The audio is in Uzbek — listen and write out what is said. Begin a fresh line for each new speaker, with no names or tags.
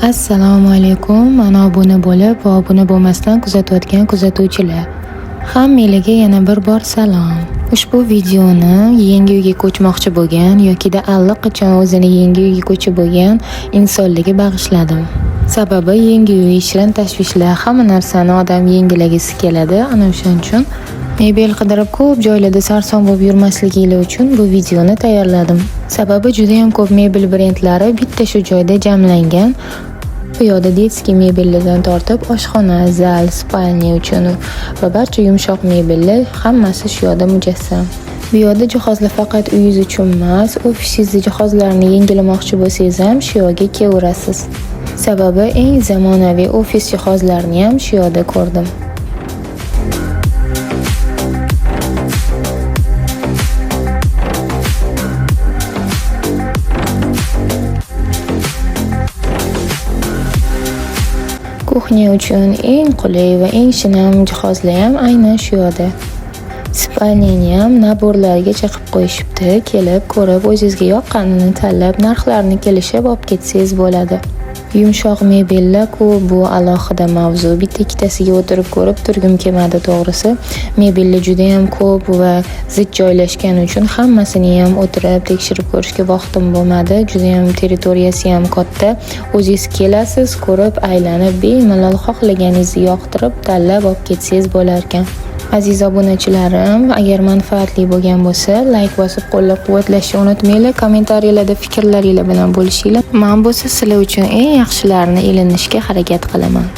Assalomu alaykum. Mana obuna bo'lib va obuna bo'lmasdan kuzatayotgan kuzatuvchilar. Hammanglarga yana bir bor salom. Ushbu videoni yangi uyga ko'chmoqchi bo'lgan yokida allaqachon o'zini yangi uyga ko'chib bo'lgan insonlarga bag'ishladim. Sababi yangi uy, shirin tashvishlar, hamma narsani odam yengilagisi keladi. Ana o'shaning uchun mebel qidirib ko'p joylarda sarson bo'lib yurmasligingiz uchun bu videoni tayyorladim. Sababi juda ham ko'p mebel brendlari bitta shu joyda jamlangan. Bu yoqda detskiy mebellardan tortib oshxona, zal, spalniya uchun va barcha yumshoq mebellar hammasi shu yoqda mujassam. Bu yoqda jihozlar faqat uyingiz uchun emas, ofisingizdagi jihozlarni yangilamoqchi bo'lsangiz ham shu yoqqa kelaverasiz. Sababi eng zamonaviy ofis jihozlarini ham shu yoqda ko'rdim. Kuxnya uchun eng qulay va eng shinam jihozlar ham aynan shu yoqda. Spalniyani ham naborlargacha qilib qo'yishibdi. Kelib, ko'rib, o'zingizga yoqqanini tanlab, narxlarini kelishib olib ketsangiz bo'ladi. Yumshoq mebellar ko'p, bu alohida mavzu. Bitta-ikkitasiga o'tirib ko'rib turgim kelmadi to'g'risi. Mebellar juda ham ko'p va zich joylashgani uchun hammasini ham o'tirib tekshirib ko'rishga vaqtim bo'lmadi. Juda ham territoriyasi ham katta. O'zingiz kelasiz, ko'rib, aylanib, bemalol xohlaganingizni yoqtirib, tanlab olib ketsangiz bo'lar ekan. Aziz obunachilarim, agar manfaatli bo'lgan bo'lsa, like bosib qo'llab-quvvatlashni unutmanglar. Kommentariyalarda fikrlaringiz bilan bo'lishinglar. Men bo'lsa sizlar uchun eng yaxshilarini ilinishga harakat qilaman.